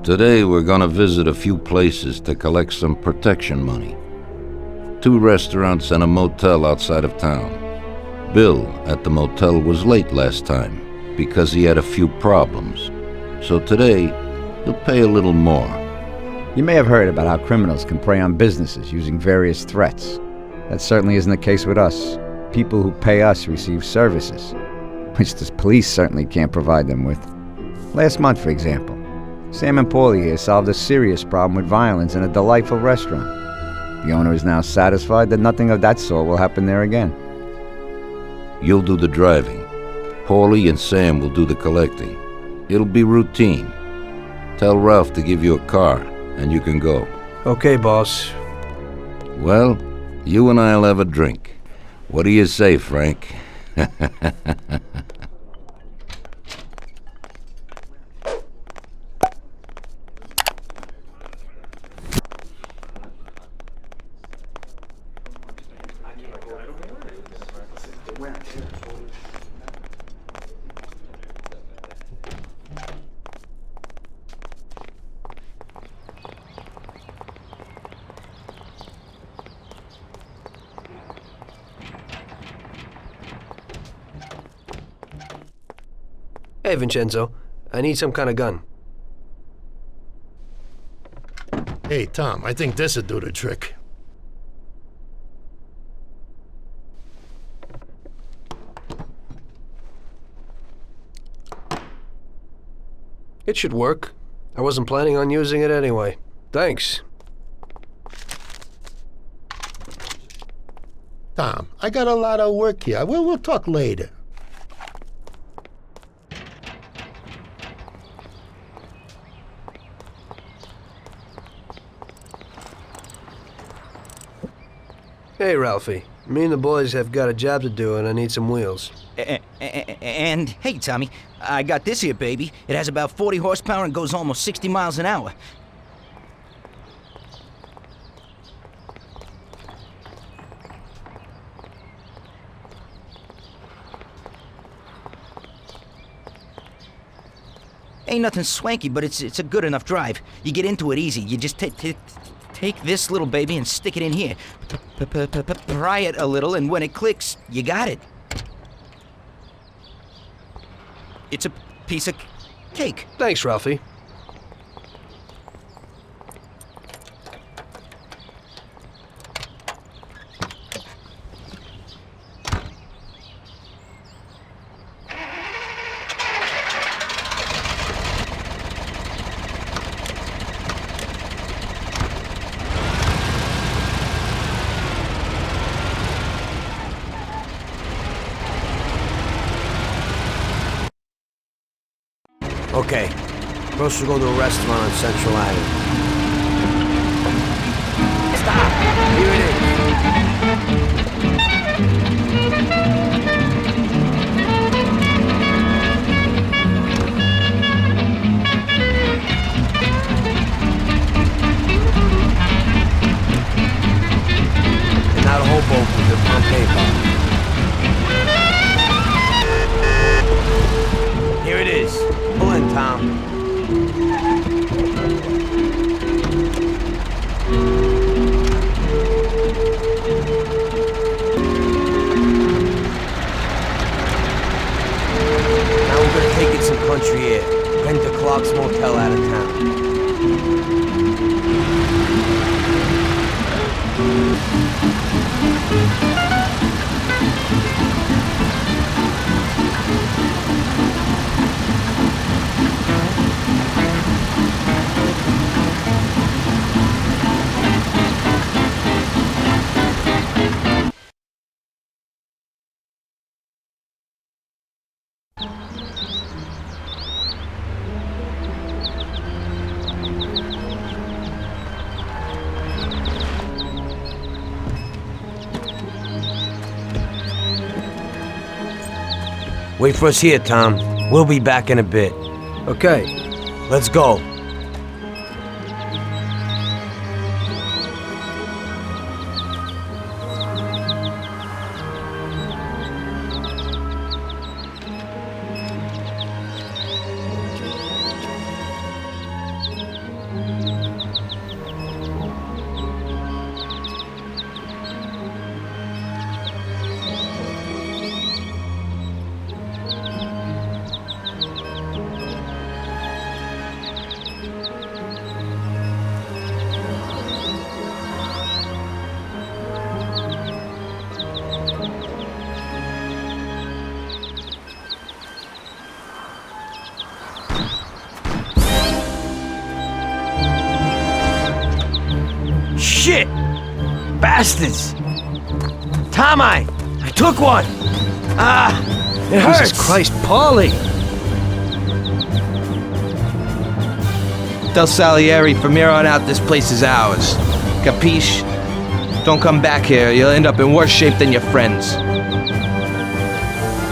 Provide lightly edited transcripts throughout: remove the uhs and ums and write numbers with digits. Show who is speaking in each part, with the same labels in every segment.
Speaker 1: Today we're gonna visit a few places to collect some protection money. 2 restaurants and a motel outside of town. Bill at the motel was late last time because he had a few problems. So today, he'll pay a little more.
Speaker 2: You may have heard about how criminals can prey on businesses using various threats. That certainly isn't the case with us. People who pay us receive services, which the police certainly can't provide them with. Last month, for example, Sam and Paulie here solved a serious problem with violence in a delightful restaurant. The owner is now satisfied that nothing of that sort will happen there again.
Speaker 1: You'll do the driving. Paulie and Sam will do the collecting. It'll be routine. Tell Ralph to give you a car, and you can go.
Speaker 3: Okay, boss.
Speaker 1: Well, you and I'll have a drink. What do you say, Frank?
Speaker 3: Hey, Vincenzo. I need some kind of gun.
Speaker 4: Hey, Tom, I think this'll do the trick.
Speaker 3: It should work. I wasn't planning on using it anyway. Thanks.
Speaker 4: Tom, I got a lot of work here. We'll talk later.
Speaker 3: Hey, Ralphie. Me and the boys have got a job to do, and I need some wheels.
Speaker 5: And, hey, Tommy, I got this here, baby. It has about 40 horsepower and goes almost 60 miles an hour. Ain't nothing swanky, but it's a good enough drive. You get into it easy. You just take this little baby and stick it in here. Pry it a little, and when it clicks, you got it. It's a piece of cake.
Speaker 3: Thanks, Ralphie. Okay, first we'll go to a restaurant on Central Avenue. Stop! Here it is. And now the hobo with the Pompeii bar. Here it is. Pull in, Tom. Now we're gonna take it some country air. Rent the Clark's Motel out of town. Wait for us here, Tom. We'll be back in a bit. Okay. Let's go.
Speaker 6: Bastards! Tom, I took one! It hurts!
Speaker 3: Jesus Christ, Paulie!
Speaker 6: Del Salieri, from here on out, this place is ours. Capiche? Don't come back here. You'll end up in worse shape than your friends.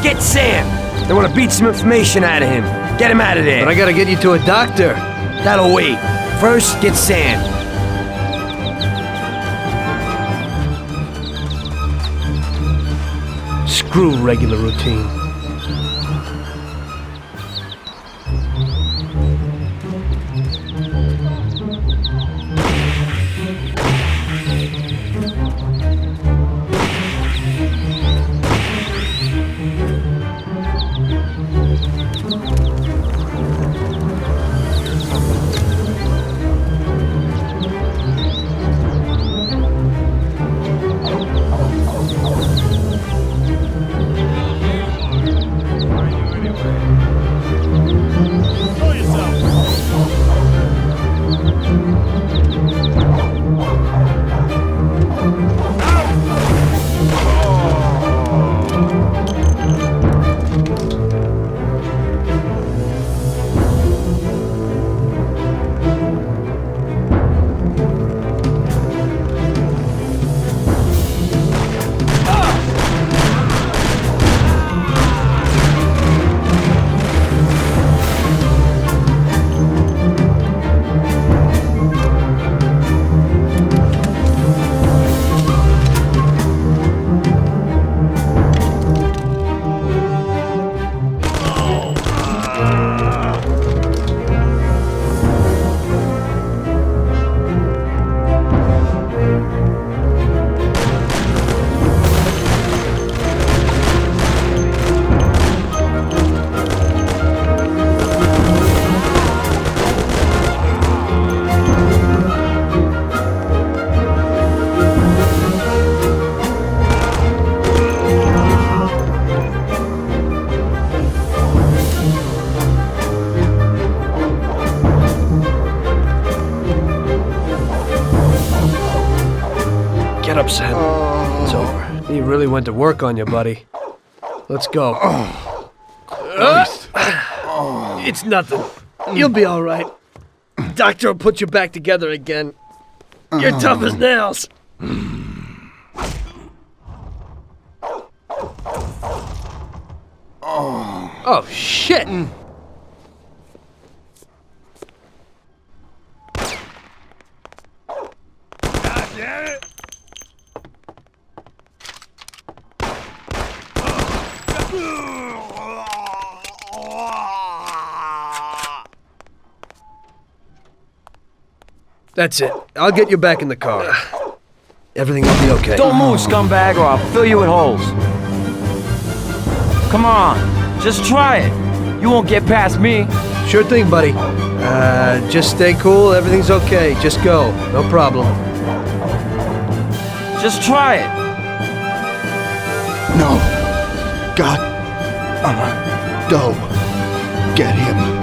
Speaker 6: Get Sam! They want to beat some information out of him. Get him out of there.
Speaker 3: But I gotta get you to a doctor.
Speaker 6: That'll wait. First, get Sam.
Speaker 3: Screw regular routine. Get up, Sam. It's over. He really went to work on you, buddy. Let's go. It's nothing. You'll be all right. Doctor will put you back together again. You're tough as nails. Oh, shit. That's it. I'll get you back in the car. Everything will be okay.
Speaker 6: Don't move, scumbag, or I'll fill you with holes. Come on, just try it. You won't get past me.
Speaker 3: Sure thing, buddy. Just stay cool. Everything's okay. Just go. No problem.
Speaker 6: Just try it.
Speaker 4: No. God. Don't get him.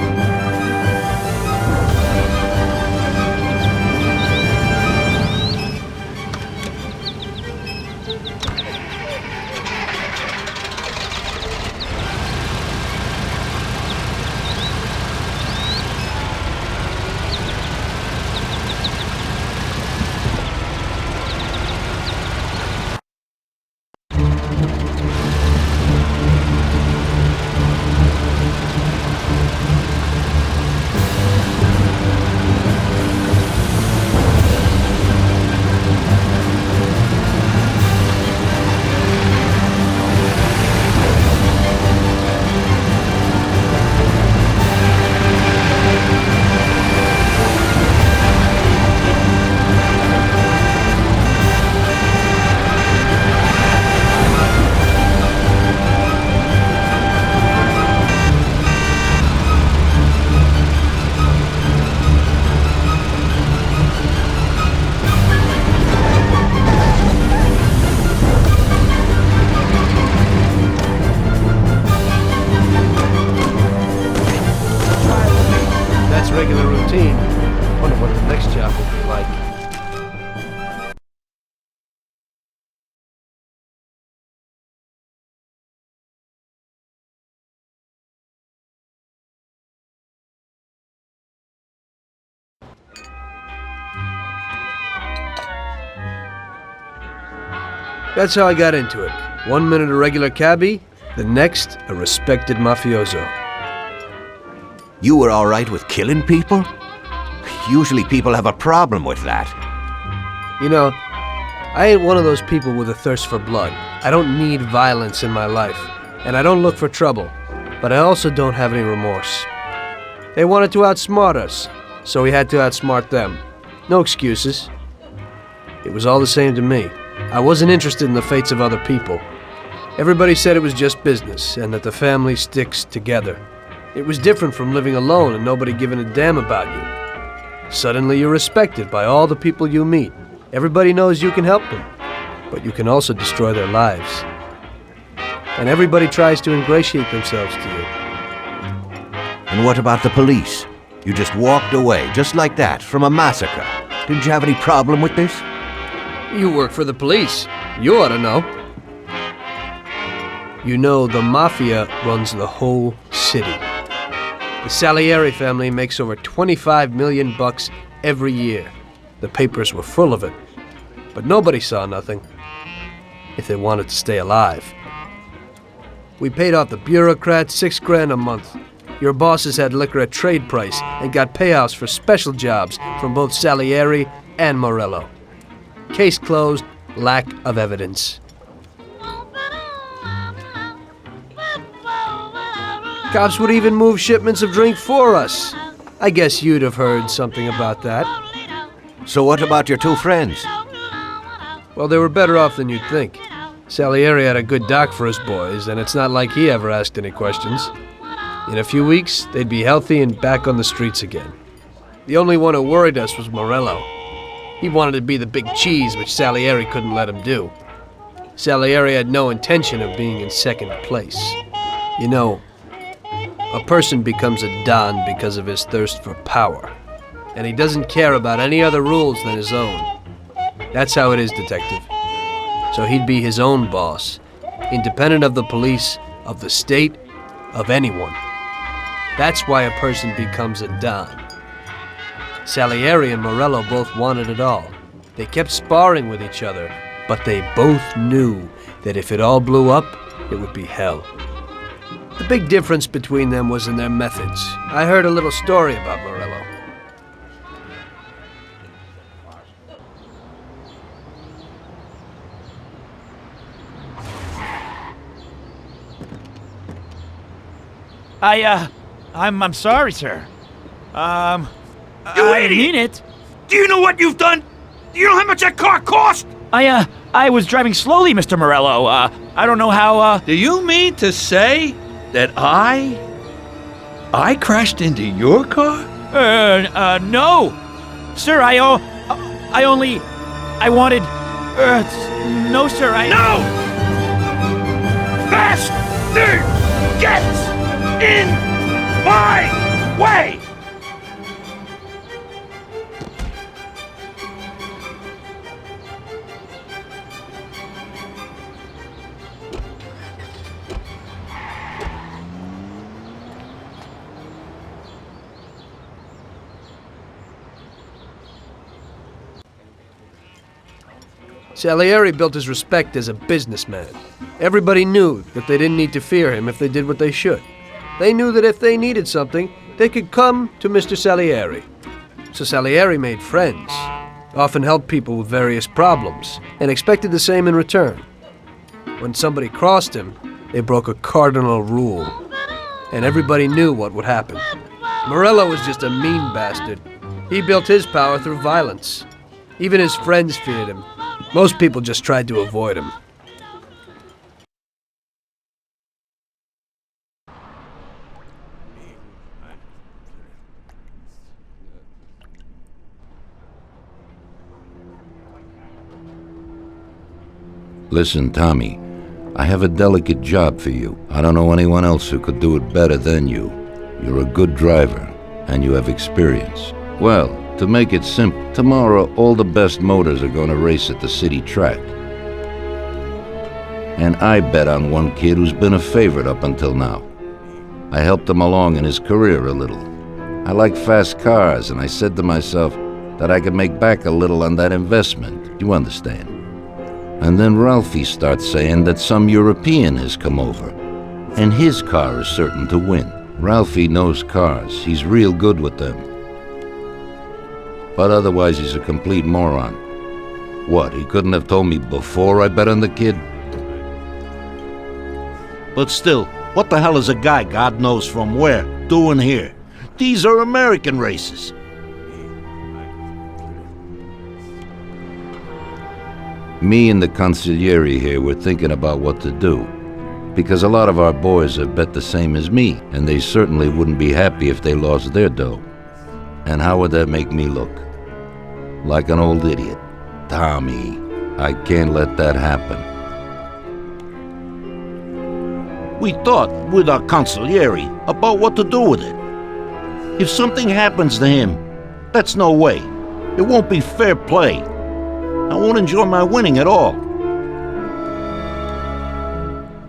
Speaker 3: That's how I got into it. 1 minute a regular cabbie, the next a respected mafioso.
Speaker 7: You were all right with killing people? Usually people have a problem with that.
Speaker 3: You know, I ain't one of those people with a thirst for blood. I don't need violence in my life, and I don't look for trouble, but I also don't have any remorse. They wanted to outsmart us, so we had to outsmart them. No excuses. It was all the same to me. I wasn't interested in the fates of other people. Everybody said it was just business, and that the family sticks together. It was different from living alone and nobody giving a damn about you. Suddenly you're respected by all the people you meet. Everybody knows you can help them, but you can also destroy their lives. And everybody tries to ingratiate themselves to you.
Speaker 7: And what about the police? You just walked away, just like that, from a massacre. Didn't you have any problem with this?
Speaker 3: You work for the police. You ought to know. You know, the Mafia runs the whole city. The Salieri family makes over $25 million every year. The papers were full of it. But nobody saw nothing. If they wanted to stay alive. We paid off the bureaucrats $6 grand a month. Your bosses had liquor at trade price and got payouts for special jobs from both Salieri and Morello. Case closed, lack of evidence. Cops would even move shipments of drink for us. I guess you'd have heard something about that.
Speaker 7: So what about your two friends?
Speaker 3: Well, they were better off than you'd think. Salieri had a good doc for his boys, and it's not like he ever asked any questions. In a few weeks, they'd be healthy and back on the streets again. The only one who worried us was Morello. He wanted to be the big cheese, which Salieri couldn't let him do. Salieri had no intention of being in second place. You know, a person becomes a Don because of his thirst for power, and he doesn't care about any other rules than his own. That's how it is, detective. So he'd be his own boss, independent of the police, of the state, of anyone. That's why a person becomes a Don. Salieri and Morello both wanted it all. They kept sparring with each other, but they both knew that if it all blew up, it would be hell. The big difference between them was in their methods. I heard a little story about Morello.
Speaker 8: I'm sorry, sir.
Speaker 9: You
Speaker 8: I
Speaker 9: idiot!
Speaker 8: mean it.
Speaker 9: Do you know what you've done? Do you know how much that car cost?
Speaker 8: I was driving slowly, Mr. Morello. I don't know how,
Speaker 9: Do you mean to say that I crashed into your car?
Speaker 8: no. Sir, I wanted, no, sir,
Speaker 9: No! Faster! Get in my way!
Speaker 3: Salieri built his respect as a businessman. Everybody knew that they didn't need to fear him if they did what they should. They knew that if they needed something, they could come to Mr. Salieri. So Salieri made friends, often helped people with various problems, and expected the same in return. When somebody crossed him, they broke a cardinal rule, and everybody knew what would happen. Morello was just a mean bastard. He built his power through violence. Even his friends feared him. Most people just tried to avoid him.
Speaker 1: Listen, Tommy, I have a delicate job for you. I don't know anyone else who could do it better than you. You're a good driver, and you have experience. Well, to make it simple, tomorrow all the best motors are going to race at the city track. And I bet on one kid who's been a favorite up until now. I helped him along in his career a little. I like fast cars, and I said to myself that I could make back a little on that investment. You understand? And then Ralphie starts saying that some European has come over, and his car is certain to win. Ralphie knows cars. He's real good with them. But otherwise, he's a complete moron. What, he couldn't have told me before I bet on the kid?
Speaker 10: But still, what the hell is a guy, God knows from where, doing here? These are American races.
Speaker 1: Me and the consigliere here were thinking about what to do, because a lot of our boys have bet the same as me, and they certainly wouldn't be happy if they lost their dough. And how would that make me look? Like an old idiot. Tommy, I can't let that happen.
Speaker 10: We thought with our consigliere about what to do with it. If something happens to him, that's no way. It won't be fair play. I won't enjoy my winning at all.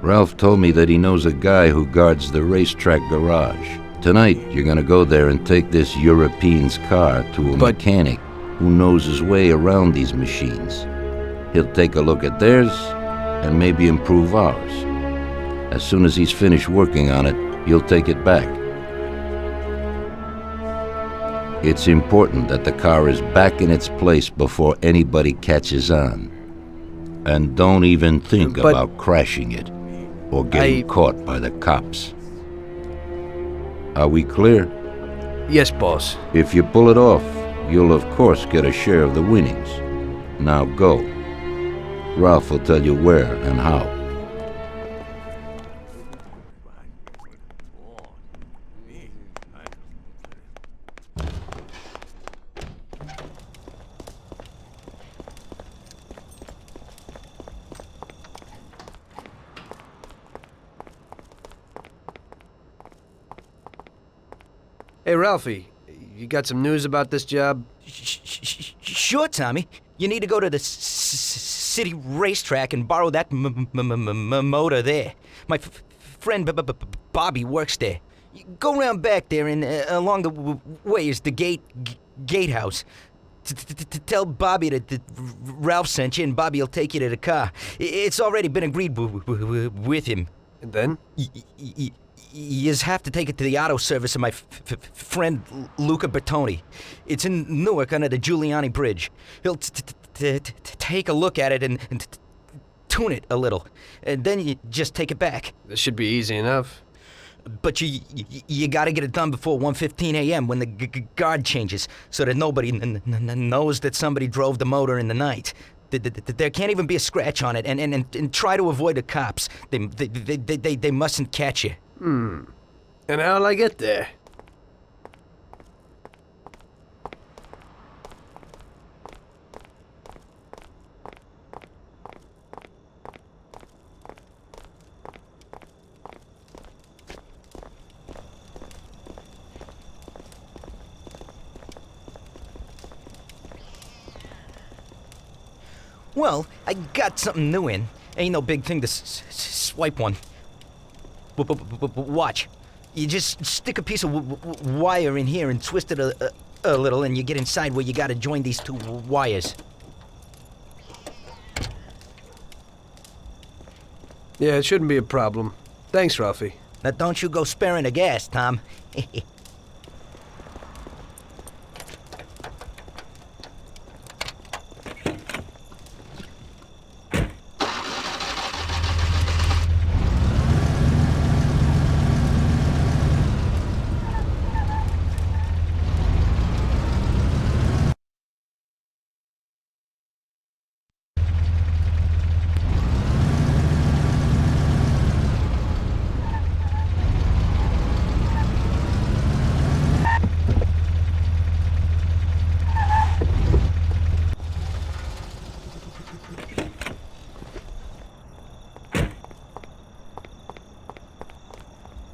Speaker 1: Ralph told me that he knows a guy who guards the racetrack garage. Tonight, you're gonna go there and take this European's car to a mechanic who knows his way around these machines. He'll take a look at theirs and maybe improve ours. As soon as he's finished working on it, you'll take it back. It's important that the car is back in its place before anybody catches on. And don't even think about crashing it or getting caught by the cops. Are we clear?
Speaker 3: Yes, boss.
Speaker 1: If you pull it off, you'll of course get a share of the winnings. Now go. Ralph will tell you where and how.
Speaker 3: Hey, Ralphie, you got some news about this job?
Speaker 5: Sure, Tommy. You need to go to the city racetrack and borrow that motor there. My friend Bobby works there. Go around back there and along the way is the gatehouse. Tell Bobby that Ralph sent you and Bobby will take you to the car. It's already been agreed with him.
Speaker 3: And then?
Speaker 5: You just have to take it to the auto service of my friend Luca Bertoni. It's in Newark under the Giuliani Bridge. He'll take a look at it and tune it a little. And then you just take it back.
Speaker 3: This should be easy enough.
Speaker 5: But you gotta get it done before 1:15 a.m. when the guard changes, so that nobody knows that somebody drove the motor in the night. There can't even be a scratch on it, and try to avoid the cops. They mustn't catch you.
Speaker 3: And how'll I get there?
Speaker 5: Well, I got something new in. Ain't no big thing to swipe one. Watch. You just stick a piece of wire in here and twist it a little, and you get inside where you gotta join these two wires.
Speaker 3: Yeah, it shouldn't be a problem. Thanks, Ralphie.
Speaker 5: Now don't you go sparing the gas, Tom.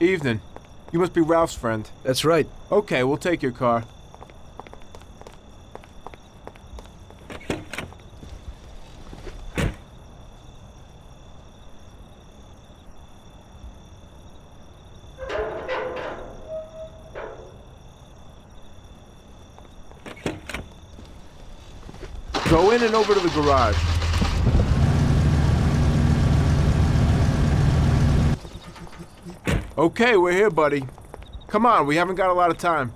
Speaker 11: Evening. You must be Ralph's friend.
Speaker 3: That's right.
Speaker 11: Okay, we'll take your car. Go in and over to the garage. Okay, we're here, buddy. Come on, we haven't got a lot of time.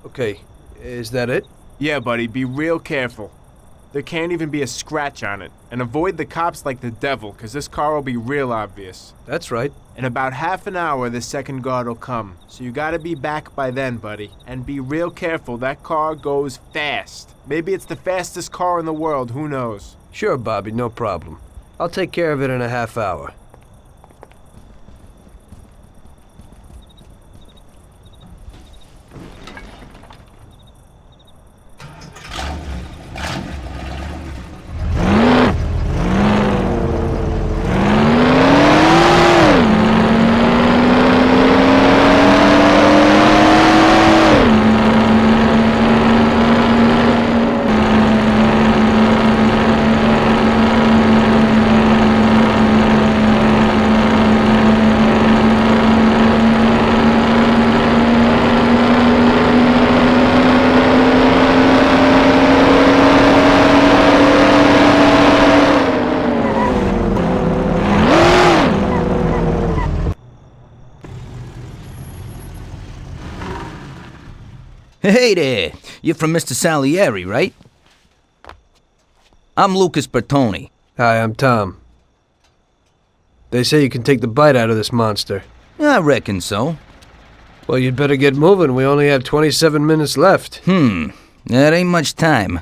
Speaker 3: Okay, is that it?
Speaker 11: Yeah, buddy, be real careful. There can't even be a scratch on it. And avoid the cops like the devil, because this car will be real obvious.
Speaker 3: That's right.
Speaker 11: In about half an hour, the second guard will come. So you gotta be back by then, buddy. And be real careful, that car goes fast. Maybe it's the fastest car in the world, who knows?
Speaker 3: Sure, Bobby, no problem. I'll take care of it in a half hour.
Speaker 5: Hey there, you're from Mr. Salieri, right? I'm Lucas Bertoni.
Speaker 3: Hi, I'm Tom. They say you can take the bite out of this monster.
Speaker 5: I reckon so.
Speaker 3: Well, you'd better get moving. We only have 27 minutes left.
Speaker 5: That ain't much time.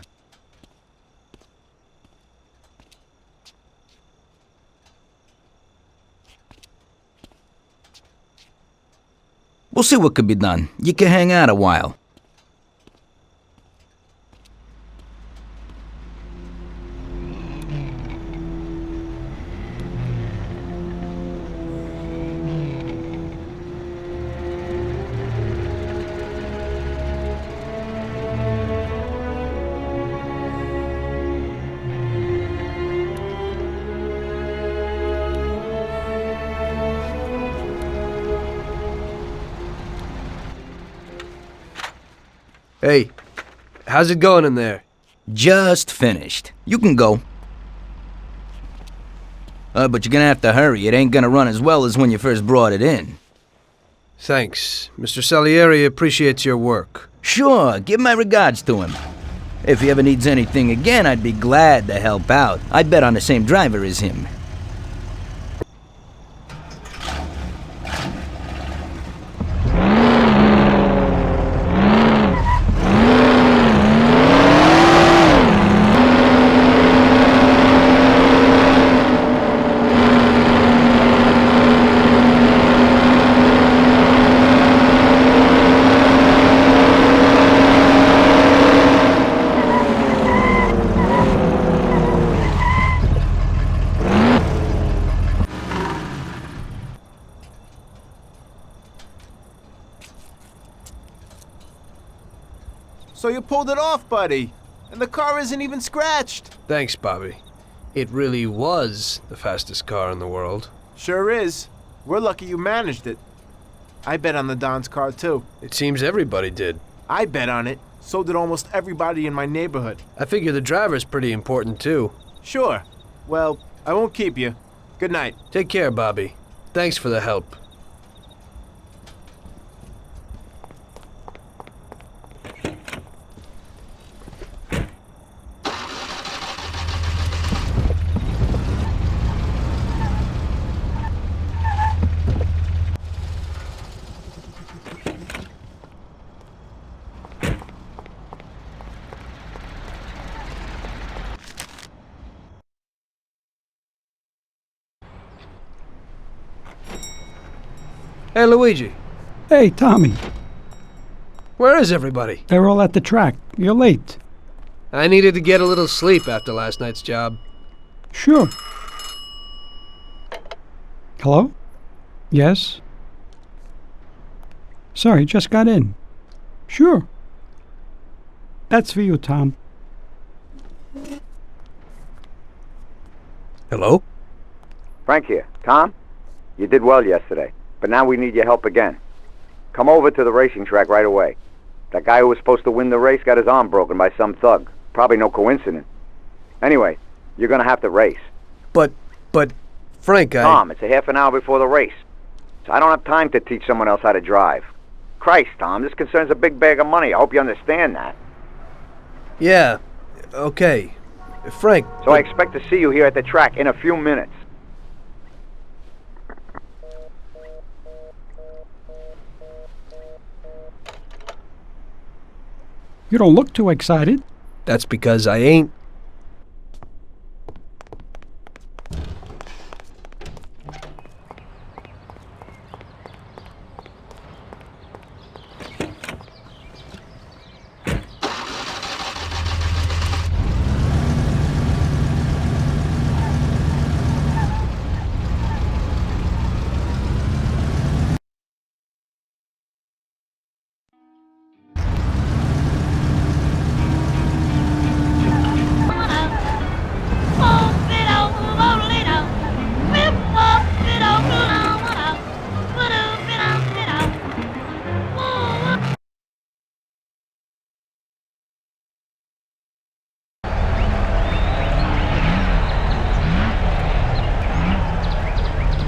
Speaker 5: We'll see what could be done. You can hang out a while.
Speaker 3: Hey, how's it going in there?
Speaker 5: Just finished. You can go. But you're gonna have to hurry. It ain't gonna run as well as when you first brought it in.
Speaker 3: Thanks. Mr. Salieri appreciates your work.
Speaker 5: Sure, give my regards to him. If he ever needs anything again, I'd be glad to help out. I'd bet on the same driver as him.
Speaker 11: So you pulled it off, buddy. And the car isn't even scratched.
Speaker 3: Thanks, Bobby. It really was the fastest car in the world.
Speaker 11: Sure is. We're lucky you managed it. I bet on the Don's car, too.
Speaker 3: It seems everybody did.
Speaker 11: I bet on it. So did almost everybody in my neighborhood.
Speaker 3: I figure the driver's pretty important, too.
Speaker 11: Sure. Well, I won't keep you. Good night.
Speaker 3: Take care, Bobby. Thanks for the help. Hey, Luigi.
Speaker 12: Hey, Tommy.
Speaker 3: Where is everybody?
Speaker 12: They're all at the track. You're late.
Speaker 3: I needed to get a little sleep after last night's job.
Speaker 12: Sure. Hello? Yes? Sorry, just got in. Sure. That's for you, Tom.
Speaker 3: Hello?
Speaker 2: Frank here. Tom? You did well yesterday, but now we need your help again. Come over to the racing track right away. That guy who was supposed to win the race got his arm broken by some thug. Probably no coincidence. Anyway, you're gonna have to race.
Speaker 3: But, Frank,
Speaker 2: Tom, it's a half an hour before the race. So I don't have time to teach someone else how to drive. Christ, Tom, this concerns a big bag of money. I hope you understand that.
Speaker 3: Yeah, okay. Frank...
Speaker 2: So I expect to see you here at the track in a few minutes.
Speaker 12: You don't look too excited.
Speaker 3: That's because I ain't.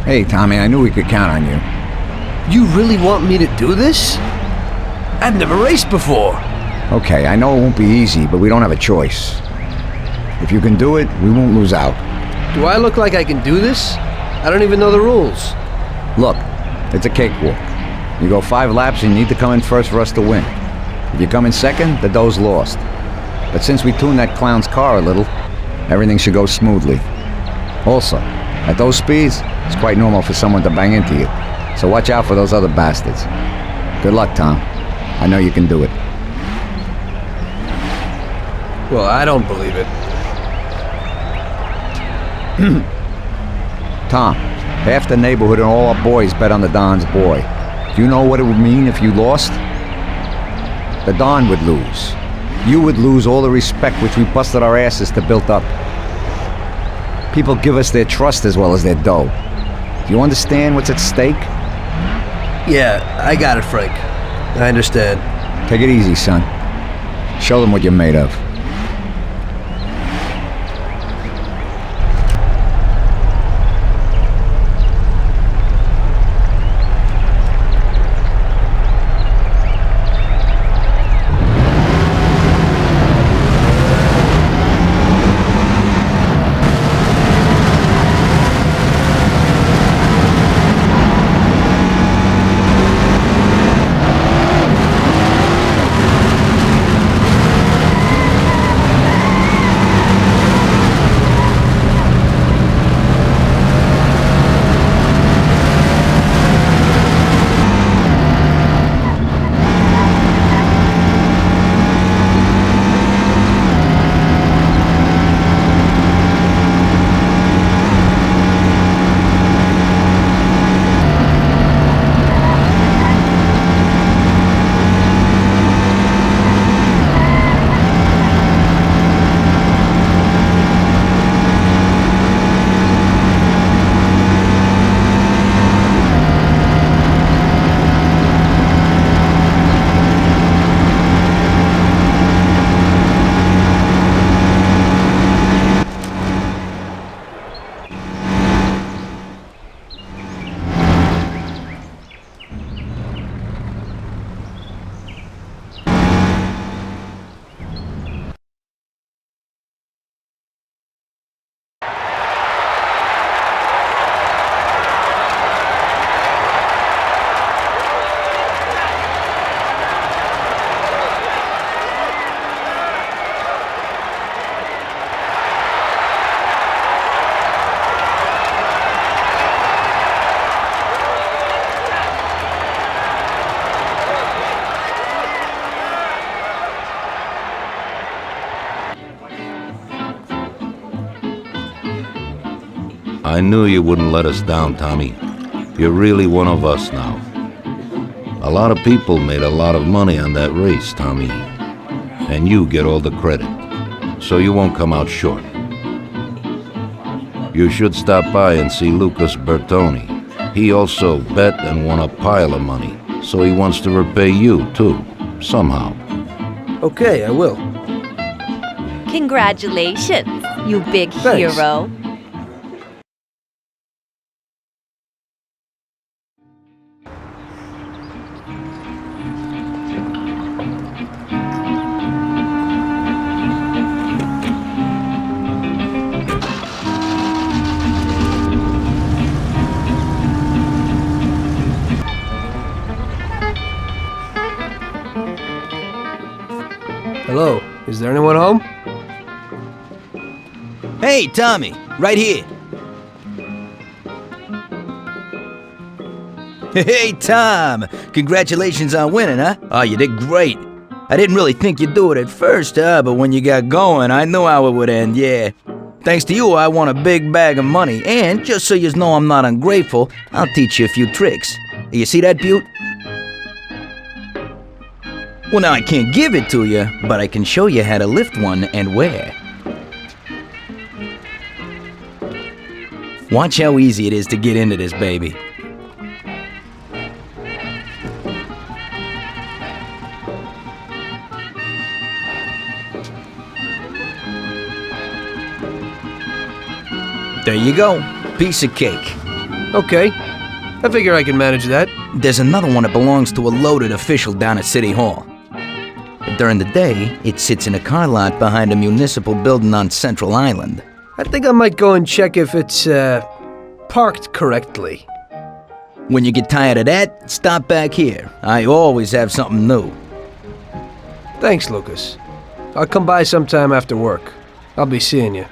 Speaker 2: Hey, Tommy, I knew we could count on you.
Speaker 3: You really want me to do this? I've never raced before.
Speaker 2: Okay, I know it won't be easy, but we don't have a choice. If you can do it, we won't lose out.
Speaker 3: Do I look like I can do this? I don't even know the rules.
Speaker 2: Look, it's a cakewalk. You go 5 laps and you need to come in first for us to win. If you come in second, the dough's lost. But since we tuned that clown's car a little, everything should go smoothly. Also, at those speeds, it's quite normal for someone to bang into you. So watch out for those other bastards. Good luck, Tom. I know you can do it.
Speaker 3: Well, I don't believe it.
Speaker 2: Tom, half the neighborhood and all our boys bet on the Don's boy. Do you know what it would mean if you lost? The Don would lose. You would lose all the respect which we busted our asses to build up. People give us their trust as well as their dough. Do you understand what's at stake?
Speaker 3: Yeah, I got it, Frank. I understand.
Speaker 2: Take it easy, son. Show them what you're made of.
Speaker 1: I knew you wouldn't let us down, Tommy. You're really one of us now. A lot of people made a lot of money on that race, Tommy. And you get all the credit. So you won't come out short. You should stop by and see Lucas Bertoni. He also bet and won a pile of money, so he wants to repay you, too. somehow.
Speaker 3: Okay, I will.
Speaker 13: Congratulations, you big
Speaker 3: Thanks.
Speaker 13: hero.
Speaker 3: Hello, is there anyone home?
Speaker 5: Hey, Tommy, right here. Hey, Tom, congratulations on winning, huh? Oh, you did great. I didn't really think you'd do it at first, but when you got going, I knew how it would end, yeah. Thanks to you, I won a big bag of money, and just so you know I'm not ungrateful, I'll teach you a few tricks. You see that, Butte? Well, now I can't give it to you, but I can show you how to lift one and where. Watch how easy it is to get into this baby. There you go. Piece of cake.
Speaker 3: Okay, I figure I can manage that.
Speaker 5: There's another one that belongs to a loaded official down at City Hall. During the day, it sits in a car lot behind a municipal building on Central Island.
Speaker 3: I think I might go and check if it's, parked correctly.
Speaker 5: When you get tired of that, stop back here. I always have something new.
Speaker 3: Thanks, Lucas. I'll come by sometime after work. I'll be seeing you.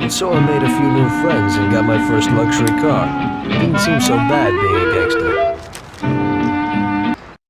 Speaker 3: So I made a few new friends and got my first luxury car. Didn't seem so bad being a gangster.